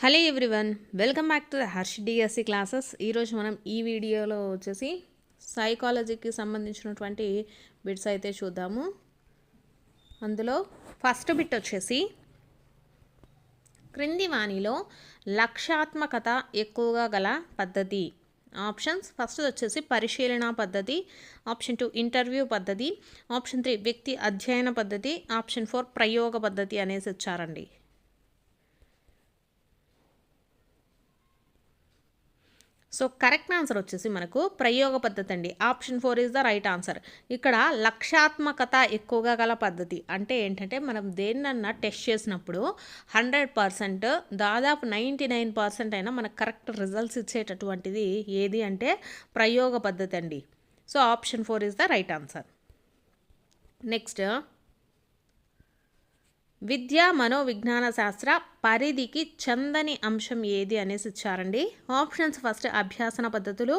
Hello everyone, welcome back to the Harsh DSC classes. ఈరోజు మనం ఈ వీడియోలో వచ్చేసి సైకాలజీకి సంబంధించినటువంటి బిట్స్ అయితే చూద్దాము. అందులో ఫస్ట్ బిట్ వచ్చేసి క్రింది వాణిలో లక్ష్యాత్మకత ఎక్కువగా గల పద్ధతి. ఆప్షన్స్: ఫస్ట్ వచ్చేసి పరిశీలన పద్ధతి, ఆప్షన్ 2 ఇంటర్వ్యూ పద్ధతి, ఆప్షన్ 3 వ్యక్తి అధ్యయన పద్ధతి, ఆప్షన్ 4 ప్రయోగ పద్ధతి అనేసి ఇచ్చారండి. సో కరెక్ట్ ఆన్సర్ వచ్చేసి మనకు ప్రయోగ పద్ధతి అండి. Option 4 is the right answer. ఇక్కడ లక్ష్యాత్మకత ఎక్కువగా గల పద్ధతి అంటే ఏంటంటే, మనం దేన్నన్నా టెస్ట్ చేసినప్పుడు 100% దాదాపు 99% అయినా మనకు కరెక్ట్ రిజల్ట్స్ ఇచ్చేటటువంటిది ఏది అంటే ప్రయోగ పద్ధతి అండి. So option 4 is the right answer. Next, విద్యా మనోవిజ్ఞాన శాస్త్ర పరిధికి చెందని అంశం ఏది అనేసి ఇచ్చారండి. ఆప్షన్స్: ఫస్ట్ అభ్యాసన పద్ధతులు,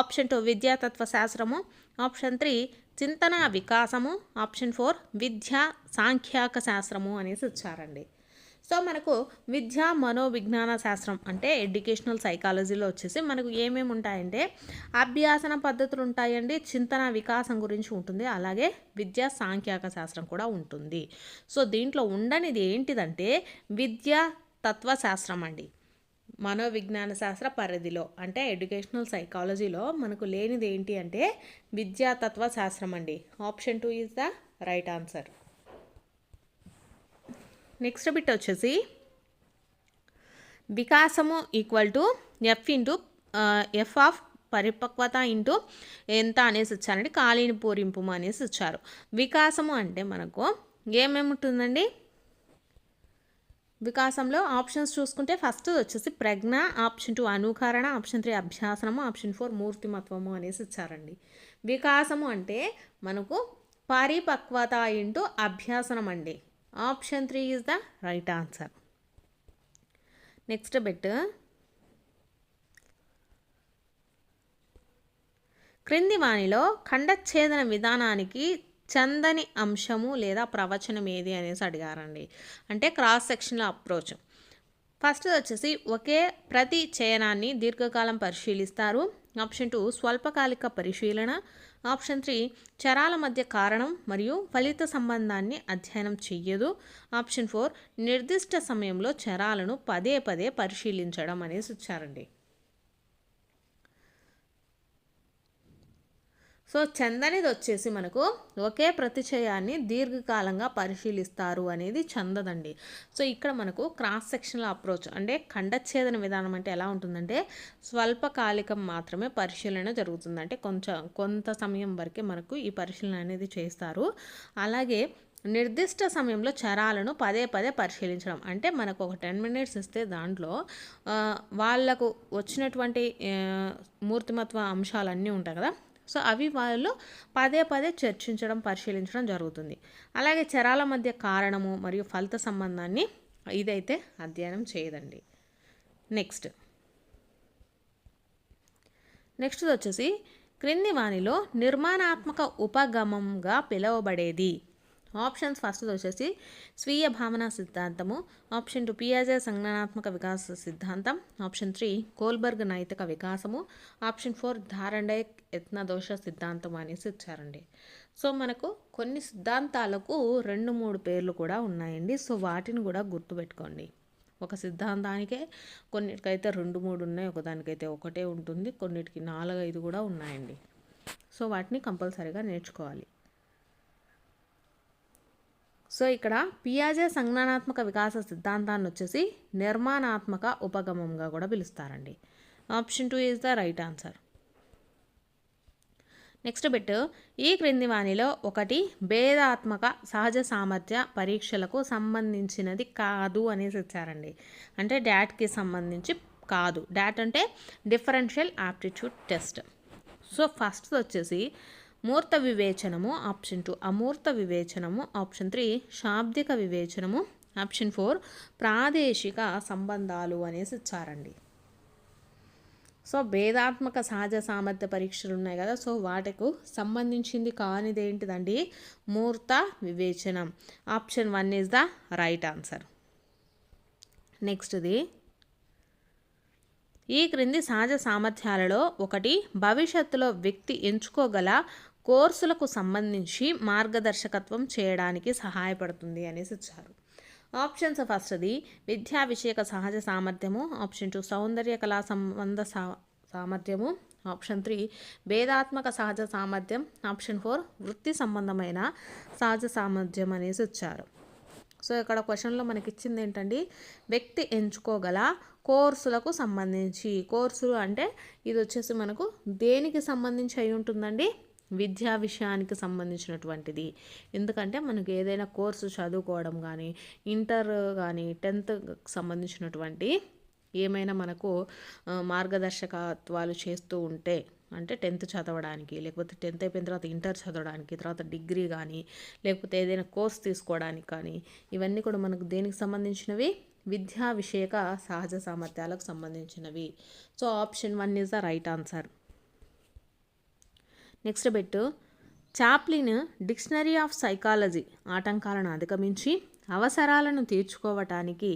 ఆప్షన్ 2 విద్యాతత్వ శాస్త్రము, ఆప్షన్ 3 చింతన వికాసము, ఆప్షన్ 4 విద్యా సాంఖ్యాక శాస్త్రము అనేసి ఇచ్చారండి. సో మనకు విద్యా మనోవిజ్ఞాన శాస్త్రం అంటే ఎడ్యుకేషనల్ సైకాలజీలో వచ్చేసి మనకు ఏమేమి ఉంటాయంటే అభ్యాసన పద్ధతులు ఉంటాయండి, చింతన వికాసం గురించి ఉంటుంది, అలాగే విద్యా సాంఖ్యాక శాస్త్రం కూడా ఉంటుంది. సో దీంట్లో ఉండనిది ఏంటిదంటే విద్యా తత్వశాస్త్రం అండి. మనోవిజ్ఞాన శాస్త్ర పరిధిలో అంటే ఎడ్యుకేషనల్ సైకాలజీలో మనకు లేనిది ఏంటి అంటే విద్యాతత్వ శాస్త్రం అండి. Option 2 is the right answer. Next bit వచ్చేసి వికాసము ఈక్వల్ టు ఎఫ్ ఆఫ్ పరిపక్వత ఇంటూ ఎంత అనేసి ఇచ్చారండి. ఖాళీని పూరింపు అనేసి ఇచ్చారు. వికాసము అంటే మనకు ఏమేమి ఉంటుందండి వికాసంలో? ఆప్షన్స్ చూసుకుంటే ఫస్ట్ వచ్చేసి ప్రజ్ఞ, ఆప్షన్ 2 అనుకరణ, ఆప్షన్ 3 అభ్యాసనము, ఆప్షన్ 4 మూర్తిమత్వము అనేసి ఇచ్చారండి. వికాసము అంటే మనకు పరిపక్వత ఇంటూ అభ్యాసనం అండి. Option 3 is the right answer. Next bit, క్రింది వాణిలో ఖండఛేదన విధానానికి చందని అంశము లేదా ప్రవచనం ఏది అనేసి అడిగారండి. అంటే క్రాస్ సెక్షనల్ అప్రోచ్. ఫస్ట్ వచ్చేసి ఒకే ప్రతి చయనాన్ని దీర్ఘకాలం పరిశీలిస్తారు, ఆప్షన్ 2 స్వల్పకాలిక పరిశీలన, ఆప్షన్ 3 చరాల మధ్య కారణం మరియు ఫలిత సంబంధాన్ని అధ్యయనం చెయ్యదు, ఆప్షన్ 4 నిర్దిష్ట సమయంలో చరాలను పదే పదే పరిశీలించడం అనేసి ఇచ్చారండి. సో చందనిది వచ్చేసి మనకు ఒకే ప్రతిచయాన్ని దీర్ఘకాలంగా పరిశీలిస్తారు అనేది చందదండి. సో ఇక్కడ మనకు క్రాస్ సెక్షనల్ అప్రోచ్ అంటే ఖండఛేదన విధానం అంటే ఎలా ఉంటుందంటే స్వల్పకాలికం మాత్రమే పరిశీలన జరుగుతుంది. అంటే కొంత సమయం వరకే మనకు ఈ పరిశీలన అనేది చేస్తారు. అలాగే నిర్దిష్ట సమయంలో చరాలను పదే పదే పరిశీలించడం అంటే మనకు ఒక 10 minutes ఇస్తే దాంట్లో వాళ్ళకు వచ్చినటువంటి మూర్తిమత్వ అంశాలన్నీ ఉంటాయి కదా, సో అవి వాళ్ళు పదే పదే చర్చించడం పరిశీలించడం జరుగుతుంది. అలాగే చరాల మధ్య కారణము మరియు ఫలిత సంబంధాన్ని ఇదైతే అధ్యయనం చేయదండి. నెక్స్ట్ వచ్చేసి క్రింది వాణిలో నిర్మాణాత్మక ఉపగమంగా పిలువబడేది. ఆప్షన్స్: ఫస్ట్ వచ్చేసి స్వీయ భావన సిద్ధాంతము, ఆప్షన్ 2 పియాజే సంజ్ఞానాత్మక వికాస సిద్ధాంతం, ఆప్షన్ 3 కోల్బర్గ్ నైతిక వికాసము, ఆప్షన్ 4 ధారండైక్ యత్నదోష సిద్ధాంతం అనేసి ఇచ్చారండి. సో మనకు కొన్ని సిద్ధాంతాలకు 2-3 పేర్లు కూడా ఉన్నాయండి. సో వాటిని కూడా గుర్తుపెట్టుకోండి. ఒక సిద్ధాంతానికే కొన్నిటికైతే 2-3 ఉన్నాయి, ఒకదానికైతే ఒకటే ఉంటుంది, కొన్నిటికి 4-5 కూడా ఉన్నాయండి. సో వాటిని కంపల్సరీగా నేర్చుకోవాలి. సో ఇక్కడ పియాజే సంజ్ఞానాత్మక వికాస సిద్ధాంతాన్ని వచ్చేసి నిర్మాణాత్మక ఉపగమంగా కూడా పిలుస్తారండి. Option 2 is the right answer. Next bit, ఈ క్రింది వాణిలో ఒకటి భేదాత్మక సహజ సామర్థ్య పరీక్షలకు సంబంధించినది కాదు అనేసి ఇచ్చారండి. అంటే డాట్కి సంబంధించి కాదు. డాట్ అంటే differential aptitude test. So first వచ్చేసి మూర్త వివేచనము, ఆప్షన్ 2 అమూర్త వివేచనము, ఆప్షన్ 3 శాబ్దిక వివేచనము, ఆప్షన్ 4 ప్రాదేశిక సంబంధాలు అనేసి ఇచ్చారండి. సో భేదాత్మక సహజ సామర్థ్య పరీక్షలు ఉన్నాయి కదా, సో వాటికి సంబంధించింది కానిది ఏంటిదండి మూర్త వివేచనం. Option 1 is the right answer. నెక్స్ట్ది ఈ క్రింది సహజ సామర్థ్యాలలో ఒకటి భవిష్యత్తులో వ్యక్తి ఎంచుకోగల కోర్సులకు సంబంధించి మార్గదర్శకత్వం చేయడానికి సహాయపడుతుంది అనేసి ఇచ్చారు. ఆప్షన్స్ ఫస్ట్ది విద్యా విషయక సహజ సామర్థ్యము, ఆప్షన్ 2 సౌందర్య కళా సంబంధ సామర్థ్యము, ఆప్షన్ 3 భేదాత్మక సహజ సామర్థ్యం, ఆప్షన్ 4 వృత్తి సంబంధమైన సహజ సామర్థ్యం అనేసి ఇచ్చారు. సో ఇక్కడ క్వశ్చన్లో మనకి ఇచ్చింది ఏంటండి, వ్యక్తి ఎంచుకోగల కోర్సులకు సంబంధించి. కోర్సులు అంటే ఇది వచ్చేసి మనకు దేనికి సంబంధించి అయి ఉంటుందండి, విద్యా విషయానికి సంబంధించినటువంటిది. ఎందుకంటే మనకు ఏదైనా కోర్సు చదువుకోవడం కానీ, ఇంటర్ కానీ 10th సంబంధించినటువంటి ఏమైనా మనకు మార్గదర్శకత్వాలు చేస్తూ ఉంటే, అంటే 10th చదవడానికి, లేకపోతే 10th అయిపోయిన తర్వాత ఇంటర్ చదవడానికి, తర్వాత డిగ్రీ కానీ, లేకపోతే ఏదైనా కోర్స్ తీసుకోవడానికి కానీ, ఇవన్నీ కూడా మనకు దేనికి సంబంధించినవి, విద్యా విషయక సహజ సామర్థ్యాలకు సంబంధించినవి. So option 1 is the right answer. Next bit, Chaplin dictionary of psychology ఆటంకాలను అధిగమించి అవసరాలను తీర్చుకోవటానికి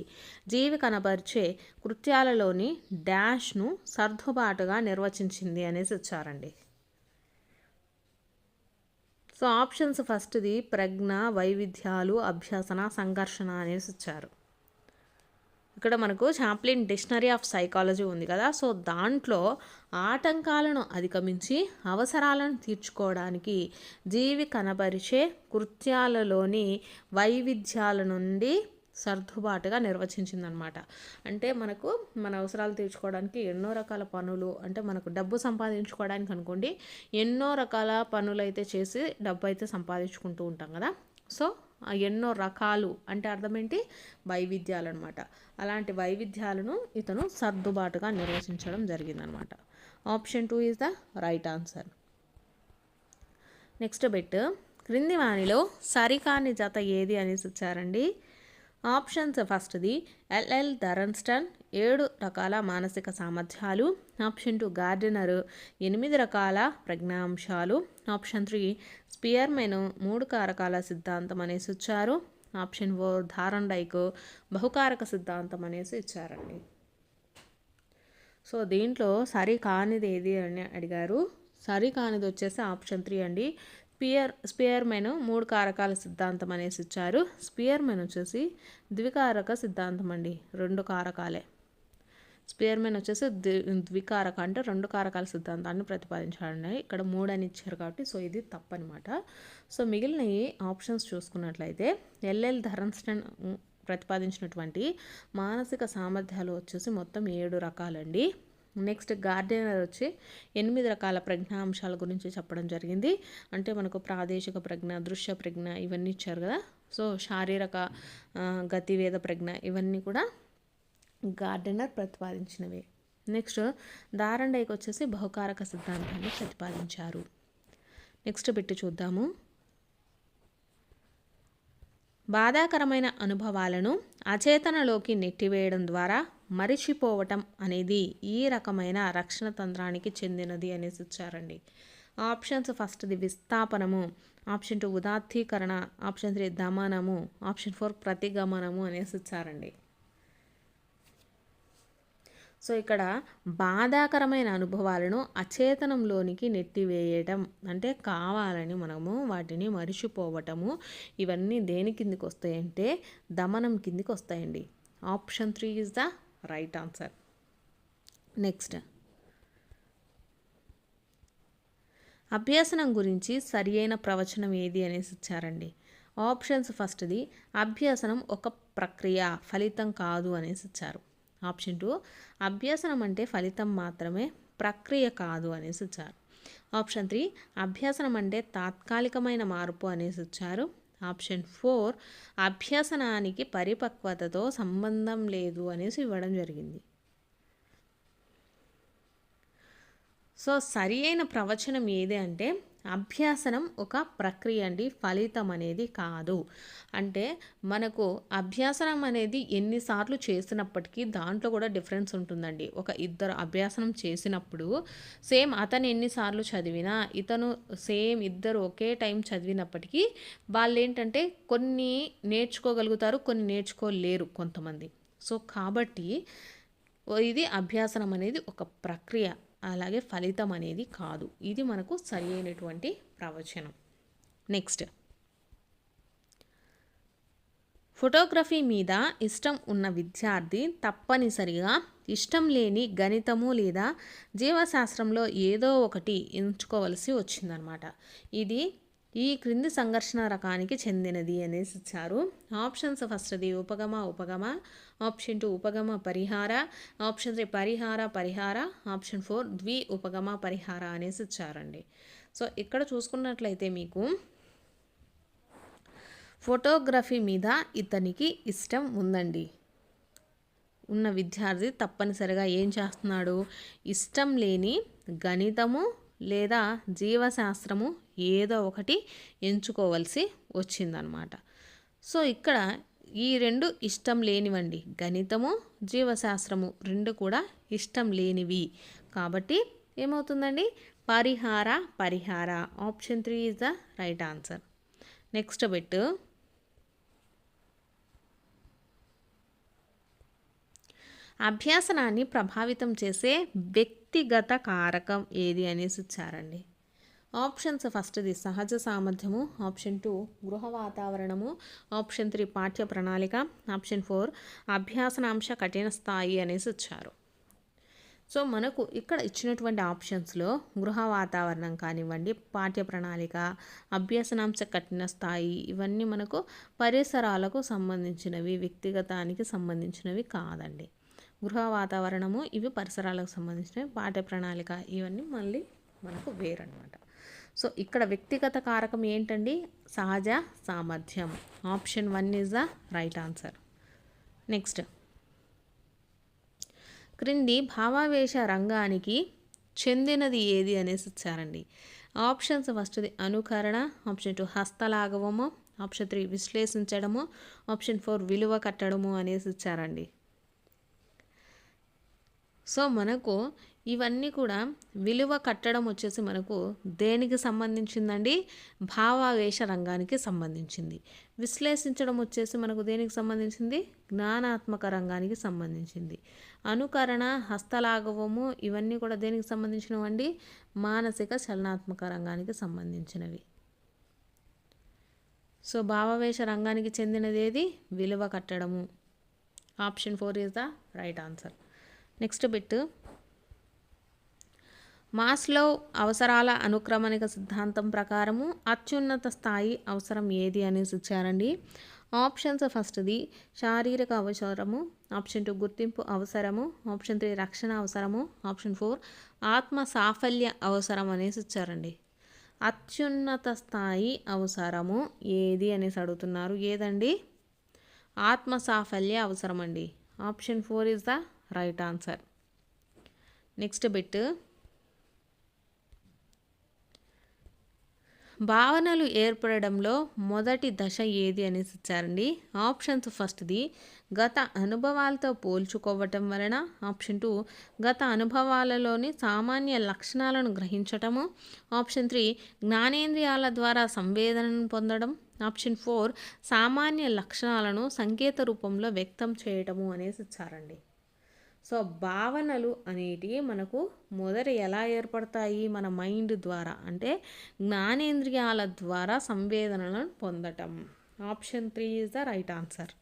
జీవి కనబరిచే కృత్యాలలోని డాష్ను సర్దుబాటుగా నిర్వచించింది అనేసి ఇచ్చారండి. సో ఆప్షన్స్ ఫస్ట్ది ప్రజ్ఞ, వైవిధ్యాలు, అభ్యసన, సంఘర్షణ అనేసి ఇచ్చారు. ఇక్కడ మనకు చాప్లిన్ డిక్షనరీ ఆఫ్ సైకాలజీ ఉంది కదా, సో దాంట్లో ఆటంకాలను అధిగమించి అవసరాలను తీర్చుకోవడానికి జీవి కనబరిచే కృత్యాలలోని వైవిధ్యాల నుండి సర్దుబాటుగా నిర్వచించిందనమాట. అంటే మనకు మన అవసరాలు తీర్చుకోవడానికి ఎన్నో రకాల పనులు, అంటే మనకు డబ్బు సంపాదించుకోవడానికి అనుకోండి, ఎన్నో రకాల పనులు అయితే చేసి డబ్బు అయితే సంపాదించుకుంటూ ఉంటాం కదా. సో ఎన్నో రకాలు అంటే అర్థం ఏంటి, వైవిధ్యాలు అనమాట. అలాంటి వైవిధ్యాలను ఇతను సర్దుబాటుగా నిర్వచించడం జరిగిందనమాట. Option 2 is the right answer. Next bit, క్రింది వానిలో సరికాని జత ఏది అనేసి ఇచ్చారండి. ఆప్షన్స్ ఫస్ట్ది ఎల్ఎల్ ధరన్స్టన్ 7 రకాల మానసిక సామర్థ్యాలు, ఆప్షన్ 2 గార్డెనర్ 8 రకాల ప్రజ్ఞాంశాలు, ఆప్షన్ 3 స్పియర్మెన్ 3 కారకాల సిద్ధాంతం అనేసి ఇచ్చారు, ఆప్షన్ 4 థారండైక్ బహుకారక సిద్ధాంతం అనేసి ఇచ్చారండి. సో దీంట్లో సరి కానిది ఏది అని అడిగారు. సరి కానిది వచ్చేసి ఆప్షన్ 3 అండి. స్పియర్మెన్ 3 కారకాల సిద్ధాంతం అనేసి ఇచ్చారు. స్పియర్మెన్ వచ్చేసి ద్వికారక సిద్ధాంతం అండి, 2 కారకాలే. స్పియర్మెన్ వచ్చేసి ద్వికారక అంటే 2 కారకాల సిద్ధాంతాన్ని ప్రతిపాదించాడండి. ఇక్కడ 3 అని ఇచ్చారు కాబట్టి సో ఇది తప్పనమాట. సో మిగిలిన ఈ ఆప్షన్స్ చూసుకున్నట్లయితే ఎల్ఎల్ ధరన్స్టన్ ప్రతిపాదించినటువంటి మానసిక సామర్థ్యాలు వచ్చేసి మొత్తం 7 రకాలండి. నెక్స్ట్ గార్డెనర్ వచ్చి 8 రకాల ప్రజ్ఞాంశాల గురించి చెప్పడం జరిగింది. అంటే మనకు ప్రాదేశిక ప్రజ్ఞ, దృశ్య ప్రజ్ఞ ఇవన్నీ ఇచ్చారు కదా. సో శారీరక గతివేద ప్రజ్ఞ ఇవన్నీ కూడా గార్డెనర్ ప్రతిపాదించినవి. నెక్స్ట్ థారండైక్ వచ్చేసి బహుకారక సిద్ధాంతాన్ని ప్రతిపాదించారు. నెక్స్ట్ పెట్టి చూద్దాము. బాధాకరమైన అనుభవాలను అచేతనలోకి నెట్టివేయడం ద్వారా మరిచిపోవటం అనేది ఈ రకమైన రక్షణ తంత్రానికి చెందినది అనేసి ఇచ్చారండి. ఆప్షన్స్ ఫస్ట్ది విస్థాపనము, ఆప్షన్ 2 ఉదాత్తీకరణ, ఆప్షన్ 3 దమనము, ఆప్షన్ 4 ప్రతిగమనము అనేసి ఇచ్చారండి. సో ఇక్కడ బాధాకరమైన అనుభవాలను అచేతనంలోనికి నెట్టివేయటం అంటే కావాలని మనము వాటిని మరిచిపోవటము, ఇవన్నీ దేని కిందికి వస్తాయంటే దమనం కిందికి వస్తాయండి. Option 3 is the right answer. Next అభ్యసనం గురించి సరి అయిన ప్రవచనం ఏది అనేసి ఇచ్చారండి. ఆప్షన్స్ ఫస్ట్ది అభ్యసనం ఒక ప్రక్రియ, ఫలితం కాదు అనేసి ఇచ్చారు. ఆప్షన్ 2 అభ్యసనం అంటే ఫలితం మాత్రమే, ప్రక్రియ కాదు అనేసి ఇచ్చారు. ఆప్షన్ 3 అభ్యసనం అంటే తాత్కాలికమైన మార్పు అనేసి ఇచ్చారు. ఆప్షన్ 4 అభ్యసనానికి పరిపక్వతతో సంబంధం లేదు అనేసి ఇవ్వడం జరిగింది. సో సరి అయిన ప్రవచనం ఏది అంటే అభ్యాసనం ఒక ప్రక్రియ అండి, ఫలితం అనేది కాదు. అంటే మనకు అభ్యాసనం అనేది ఎన్నిసార్లు చేసినప్పటికీ దాంట్లో కూడా డిఫరెన్స్ ఉంటుందండి. ఒక ఇద్దరు అభ్యాసనం చేసినప్పుడు సేమ్ అతను ఎన్నిసార్లు చదివినా ఇతను సేమ్ ఇద్దరు ఒకే టైం చదివినప్పటికీ వాళ్ళు ఏంటంటే కొన్ని నేర్చుకోగలుగుతారు, కొన్ని నేర్చుకోలేరు కొంతమంది. సో కాబట్టి ఇది అభ్యాసనం అనేది ఒక ప్రక్రియ, అలాగే ఫలితం అనేది కాదు. ఇది మనకు సరి అయినటువంటి ప్రవచనం. నెక్స్ట్, ఫోటోగ్రఫీ మీద ఇష్టం ఉన్న విద్యార్థి తప్పనిసరిగా ఇష్టం లేని గణితము లేదా జీవశాస్త్రంలో ఏదో ఒకటి ఎంచుకోవలసి వచ్చిందనమాట. ఇది ఈ క్రింది సంఘర్షణ రకానికి చెందినది అనేసి ఇచ్చారు. ఆప్షన్స్ ఫస్ట్ది ఉపగమ ఉపగమ, ఆప్షన్ 2 ఉపగమ పరిహార, ఆప్షన్ 3 పరిహార పరిహార, ఆప్షన్ 4 ద్వి ఉపగమ పరిహార అనేసి ఇచ్చారండి. సో ఇక్కడ చూసుకున్నట్లయితే మీకు ఫోటోగ్రఫీ మీద ఇతనికి ఇష్టం ఉందండి. ఉన్న విద్యార్థి తప్పనిసరిగా ఏం చేస్తున్నాడు, ఇష్టం లేని గణితము లేదా జీవశాస్త్రము ఏదో ఒకటి ఎంచుకోవాల్సి వచ్చిందనమాట. సో ఇక్కడ ఈ రెండు ఇష్టం లేనివండి, గణితము జీవశాస్త్రము రెండు కూడా ఇష్టం లేనివి. కాబట్టి ఏమవుతుందండి, పరిహార పరిహార. Option 3 is the right answer. Next bit, అభ్యాసనాన్ని ప్రభావితం చేసే వ్యక్తిగత కారకం ఏది అనేసి ఇచ్చారండి. ఆప్షన్స్ ఫస్ట్ది సహజ సామర్థ్యము, ఆప్షన్ 2 గృహ వాతావరణము, ఆప్షన్ 3 పాఠ్య ప్రణాళిక, ఆప్షన్ 4 అభ్యాసనాంశ కఠిన స్థాయి అనేసి ఇచ్చారు. సో మనకు ఇక్కడ ఇచ్చినటువంటి ఆప్షన్స్లో గృహ వాతావరణం కానివ్వండి, పాఠ్య ప్రణాళిక, అభ్యసనాంశ కఠిన స్థాయి, ఇవన్నీ మనకు పరిసరాలకు సంబంధించినవి, వ్యక్తిగతానికి సంబంధించినవి కాదండి. గృహ వాతావరణము ఇవి పరిసరాలకు సంబంధించినవి, పాఠ్య ప్రణాళిక ఇవన్నీ మళ్ళీ మనకు వేరనమాట. సో ఇక్కడ వ్యక్తిగత కారకం ఏంటండి, సహజ సామర్థ్యం. Option 1 is the right answer. Next, క్రింది భావావేశ రంగానికి చెందినది ఏది అనేసి ఇచ్చారండి. ఆప్షన్స్ ఫస్ట్ది అనుకరణ, ఆప్షన్ 2 హస్తలాఘవము, ఆప్షన్ 3 విశ్లేషించడము, ఆప్షన్ 4 విలువ కట్టడము అనేసి ఇచ్చారండి. సో మనకు ఇవన్నీ కూడా విలువ కట్టడం వచ్చేసి మనకు దేనికి సంబంధించిందండి, భావావేశ రంగానికి సంబంధించింది. విశ్లేషించడం వచ్చేసి మనకు దేనికి సంబంధించింది, జ్ఞానాత్మక రంగానికి సంబంధించింది. అనుకరణ, హస్తలాఘవము ఇవన్నీ కూడా దేనికి సంబంధించినవండి, మానసిక చలనాత్మక రంగానికి సంబంధించినవి. సో భావావేశ రంగానికి చెందినది ఏది, విలువ కట్టడము. Option 4 is the right answer. Next bit, Maslow అవసరాల అనుక్రమణిక సిద్ధాంతం ప్రకారము అత్యున్నత స్థాయి అవసరం ఏది అనేసి ఇచ్చారండి. ఆప్షన్స్ ఫస్ట్ది శారీరక అవసరము, ఆప్షన్ 2 గుర్తింపు అవసరము, ఆప్షన్ 3 రక్షణ అవసరము, ఆప్షన్ 4 ఆత్మ సాఫల్య అవసరం అనేసి ఇచ్చారండి. అత్యున్నత స్థాయి అవసరము ఏది అనేసి అడుగుతున్నారు. ఏదండి, ఆత్మ సాఫల్య అవసరం అండి. Option 4 is the right answer. Next bit, భావనలు ఏర్పడడంలో మొదటి దశ ఏది అనేసి ఇచ్చారండి. ఆప్షన్స్ ఫస్ట్ది గత అనుభవాలతో పోల్చుకోవటం వలన, ఆప్షన్ 2 గత అనుభవాలలోని సామాన్య లక్షణాలను గ్రహించటము, ఆప్షన్ 3 జ్ఞానేంద్రియాల ద్వారా సంవేదనను పొందడం, ఆప్షన్ 4 సామాన్య లక్షణాలను సంకేత రూపంలో వ్యక్తం చేయటము అనేసి ఇచ్చారండి. సో భావనలు అనేటివి మనకు మొదట ఎలా ఏర్పడతాయి, మన మైండ్ ద్వారా, అంటే జ్ఞానేంద్రియాల ద్వారా సంవేదనలను పొందటం. Option 3 is the right answer.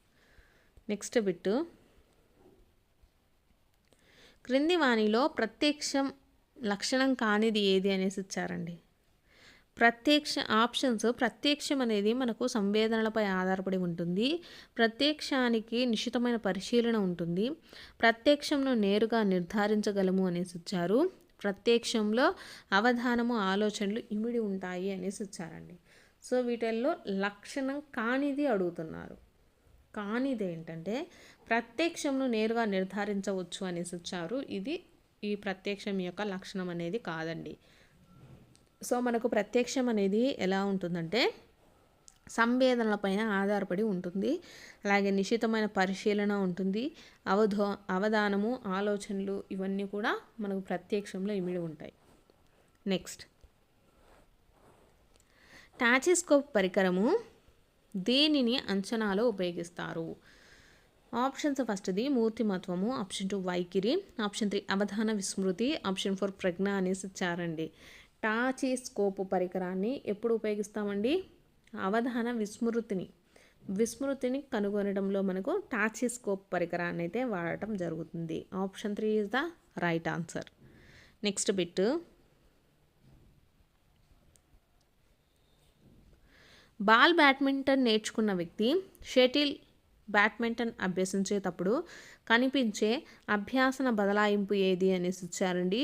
Next bit, క్రింది వానిలో ప్రత్యక్షం లక్షణం కానిది ఏది అనేసి ఇచ్చారండి. ప్రత్యక్షం అనేది మనకు సంవేదనలపై ఆధారపడి ఉంటుంది. ప్రత్యక్షానికి నిశితమైన పరిశీలన ఉంటుంది. ప్రత్యక్షంను నేరుగా నిర్ధారించగలము అనేసి ఇచ్చారు. ప్రత్యక్షంలో అవధానము, ఆలోచనలు ఇమిడి ఉంటాయి అనేసి ఇచ్చారండి. సో వీటిల్లో లక్షణం కానిది అడుగుతున్నారు. కానిది ఏంటంటే ప్రత్యక్షంను నేరుగా నిర్ధారించవచ్చు అనేసి ఇచ్చారు. ఇది ఈ ప్రత్యక్షం యొక్క లక్షణం అనేది కాదండి. సో మనకు ప్రత్యక్షం అనేది ఎలా ఉంటుందంటే సంవేదనలపైన ఆధారపడి ఉంటుంది. అలాగే నిశితమైన పరిశీలన ఉంటుంది. అవధానము, ఆలోచనలు ఇవన్నీ కూడా మనకు ప్రత్యక్షంలో ఇమిడి ఉంటాయి. నెక్స్ట్, టాచిస్కోప్ పరికరము దేనిని అంచనాలో ఉపయోగిస్తారు. ఆప్షన్స్ ఫస్ట్ది మూర్తిమత్వము, ఆప్షన్ 2 వైఖరి, ఆప్షన్ 3 అవధాన విస్మృతి, ఆప్షన్ 4 ప్రజ్ఞ అనేసి ఇచ్చారండి. టాచిస్కోప్ పరికరాన్ని ఎప్పుడు ఉపయోగిస్తామండి? అవధాన విస్మృతిని కనుగొనడంలో మనకు టాచిస్కోప్ పరికరాన్ని అయితే వాడటం జరుగుతుంది. Option 3 is the right answer. Next bit, badminton నేర్చుకున్న వ్యక్తి షటిల్ బ్యాడ్మింటన్ అభ్యసించేటప్పుడు కనిపించే అభ్యాసన బదలాయింపు ఏది అనేసి ఇచ్చారండి.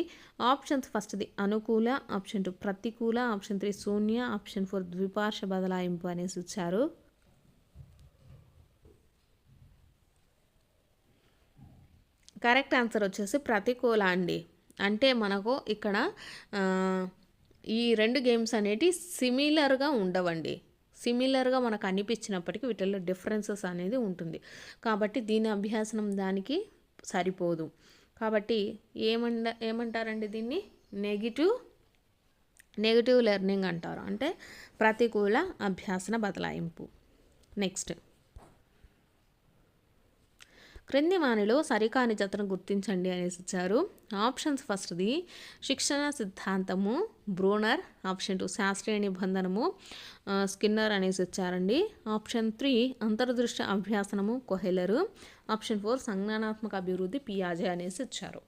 ఆప్షన్స్ ఫస్ట్ది అనుకూల, ఆప్షన్ 2 ప్రతికూల, ఆప్షన్ 3 శూన్య, ఆప్షన్ 4 ద్విపార్శ్వ బదలాయింపు అనేసి ఇచ్చారు. కరెక్ట్ ఆన్సర్ వచ్చేసి ప్రతికూల అండి. అంటే మనకు ఇక్కడ ఈ రెండు గేమ్స్ అనేవి సిమిలర్గా ఉండవండి. సిమిలర్గా మనకు అనిపించినప్పటికీ వీటిల్లో డిఫరెన్సెస్ అనేది ఉంటుంది. కాబట్టి దీని అభ్యాసనం దానికి సరిపోదు. కాబట్టి ఏమంటారండి దీన్ని? నెగిటివ్ లెర్నింగ్ అంటారు. అంటే ప్రతికూల అభ్యాసన బదలాయింపు. నెక్స్ట్, క్రింది వానిలో సరికాని జతను గుర్తించండి అనేసి ఇచ్చారు. ఆప్షన్స్ ఫస్ట్ది శిక్షణ సిద్ధాంతము బ్రూనర్, ఆప్షన్ 2 శాస్త్రీయ నిబంధనము స్కిన్నర్ అనేసి ఇచ్చారండి. ఆప్షన్ 3 అంతర్దృష్టి అభ్యాసనము కొహెలరు, ఆప్షన్ 4 సంజ్ఞానాత్మక అభివృద్ధి పియాజే అనేసి ఇచ్చారు.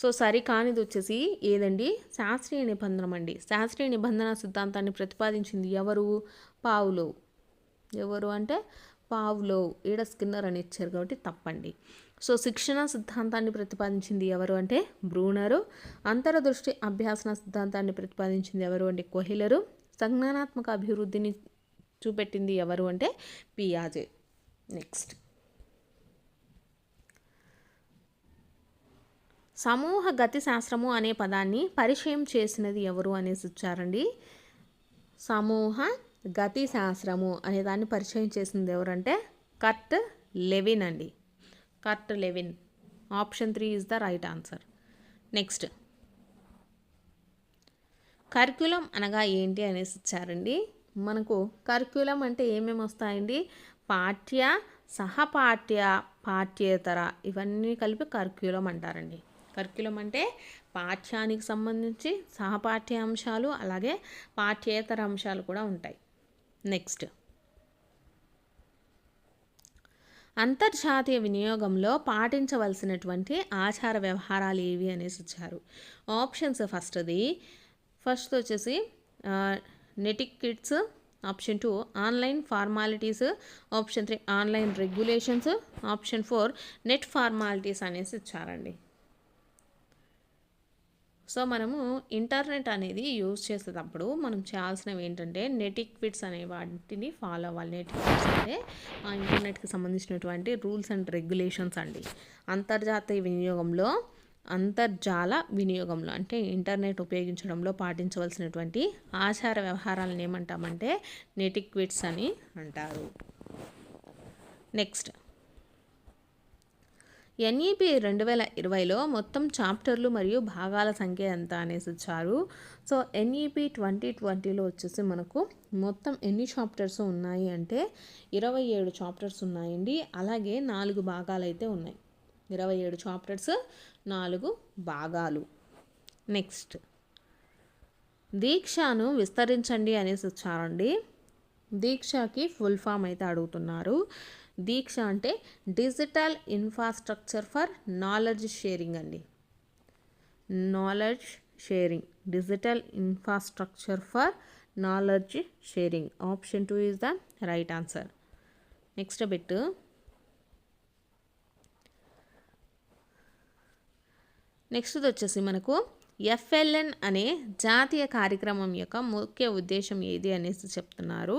సో సరికానిది వచ్చేసి ఏదండి? శాస్త్రీయ నిబంధనం అండి. శాస్త్రీయ నిబంధన సిద్ధాంతాన్ని ప్రతిపాదించింది ఎవరు? పావ్లోవ్. ఎవరు అంటే పావ్లోవ్. ఈడ స్కిన్నర్ అని ఇచ్చారు కాబట్టి తప్పండి. సో శిక్షణ సిద్ధాంతాన్ని ప్రతిపాదించింది ఎవరు అంటే బ్రూనరు. అంతర్దృష్టి అభ్యాసన సిద్ధాంతాన్ని ప్రతిపాదించింది ఎవరు అంటే కొహెలరు. సంజ్ఞానాత్మక అభివృద్ధిని చూపెట్టింది ఎవరు అంటే పియాజే. నెక్స్ట్, సమూహ గతి శాస్త్రము అనే పదాన్ని పరిచయం చేసినది ఎవరు అనేసి ఇచ్చారండి. సమూహ గతి శాస్త్రము అనే దాన్ని పరిచయం చేసింది ఎవరంటే కర్ట్ లెవిన్ అండి. కర్ట్ Levin. Option 3 is the right answer. Next, curriculum అనగా ఏంటి అనేసి ఇచ్చారండి. మనకు కరిక్యులం అంటే ఏమేమి వస్తాయండి? పాఠ్య, సహపాఠ్య, పాఠ్యేతర ఇవన్నీ కలిపి కరిక్యులం అంటారండి. కరిక్యులం అంటే పాఠ్యానికి సంబంధించి సహపాఠ్య అంశాలు అలాగే పాఠ్యేతర అంశాలు కూడా ఉంటాయి. నెక్స్ట్, అంతర్జాతీయ వినియోగంలో పాటించవలసినటువంటి ఆచార వ్యవహారాలు ఏవి అనేసి ఇచ్చారు. ఆప్షన్స్ ఫస్ట్ వచ్చేసి netiquettes, option 2 online formalities, option 3 online regulations, option 4 net formalities అనేసి ఇచ్చారండి. సో మనము ఇంటర్నెట్ అనేది యూజ్ చేసేటప్పుడు మనం చేయాల్సినవి ఏంటంటే నెటిక్వెట్స్ అనే వాటిని ఫాలో అవ్వాలి. నెటిక్వెట్స్ అంటే ఆ ఇంటర్నెట్కి సంబంధించినటువంటి రూల్స్ అండ్ రెగ్యులేషన్స్ అండి. అంతర్జాల వినియోగంలో అంటే ఇంటర్నెట్ ఉపయోగించడంలో పాటించవలసినటువంటి ఆచార వ్యవహారాలను ఏమంటామంటే నెటిక్వెట్స్ అని అంటారు. నెక్స్ట్, ఎన్ఈపి 2020లో మొత్తం చాప్టర్లు మరియు భాగాల సంఖ్య ఎంత అనేసి ఇచ్చారు. సో ఎన్ఈపి 2020లో వచ్చేసి మనకు మొత్తం ఎన్ని చాప్టర్స్ ఉన్నాయి అంటే 27 చాప్టర్స్ ఉన్నాయండి. అలాగే 4 భాగాలు అయితే ఉన్నాయి. 27 చాప్టర్స్ 4 భాగాలు. నెక్స్ట్, దీక్షను విస్తరించండి అనేసి ఇచ్చారండి. దీక్షకి ఫుల్ ఫామ్ అయితే అడుగుతున్నారు. దీక్ష అంటే digital infrastructure for knowledge sharing అండి. Knowledge sharing, digital infrastructure for knowledge sharing. Option 2 is the right answer. Next bit, next వచ్చేసి మనకు ఎఫ్ఎల్ఎన్ అనే జాతీయ కార్యక్రమం యొక్క ముఖ్య ఉద్దేశం ఏది అనేసి చెప్తున్నారు.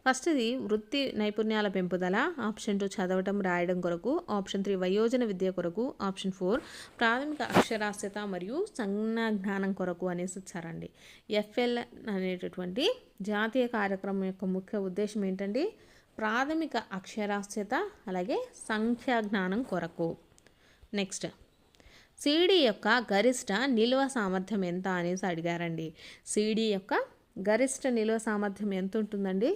ఫస్ట్ది వృత్తి నైపుణ్యాల పెంపుదల, ఆప్షన్ 2 చదవటం రాయడం కొరకు, ఆప్షన్ 3 వయోజన విద్య కొరకు, ఆప్షన్ 4 ప్రాథమిక అక్షరాస్యత మరియు సంజ్ఞా జ్ఞానం కొరకు అనేసి ఇచ్చారండి. ఎఫ్ఎల్ఎన్ అనేటటువంటి జాతీయ కార్యక్రమం యొక్క ముఖ్య ఉద్దేశం ఏంటండి? ప్రాథమిక అక్షరాస్యత అలాగే సంఖ్యా జ్ఞానం కొరకు. నెక్స్ట్, సిడి యొక్క గరిష్ట నిల్వ సామర్థ్యం ఎంత అనేసి అడిగారండి. సిడి యొక్క గరిష్ట నిల్వ సామర్థ్యం ఎంత ఉంటుందండి?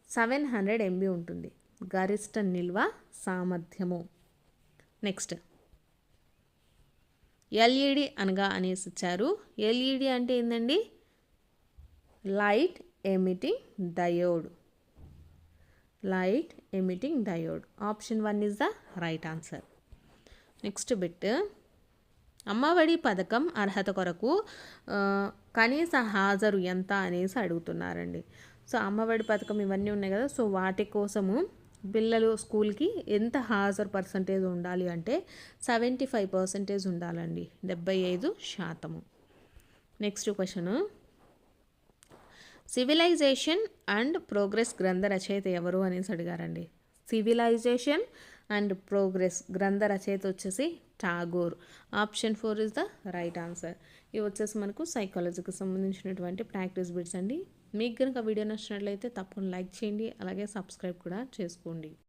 700 MB ఉంటుంది. గరిష్ట నిల్వ సామర్థ్యము. నెక్స్ట్ ఎల్ఈడి అనగా అనేసి ఇచ్చారు. ఎల్ఈడి అంటే ఏంటండి? Light emitting diode. Light emitting diode. Option 1 is the right answer. Next bit, Ammavodi పథకం అర్హత కొరకు కనీస హాజరు ఎంత అనేసి అడుగుతున్నారండి. సో అమ్మఒడి పథకం ఇవన్నీ ఉన్నాయి కదా, సో వాటి కోసము పిల్లలు స్కూల్కి ఎంత హాజరు పర్సంటేజ్ ఉండాలి అంటే 75% ఉండాలండి, 75%. Next question, civilization and progress గ్రంథ రచయిత ఎవరు అనేసి అడిగారండి. సివిలైజేషన్ అండ్ ప్రోగ్రెస్ గ్రంథ రచయిత వచ్చేసి Tagore. Option 4 is the right answer. ఇవి వచ్చేసి మనకు సైకాలజీకి సంబంధించినటువంటి ప్రాక్టీస్ బిట్స్ అండి. మీకు కనుక వీడియో నచ్చినట్లయితే తప్పకుండా లైక్ చేయండి, అలాగే సబ్స్క్రైబ్ కూడా చేసుకోండి.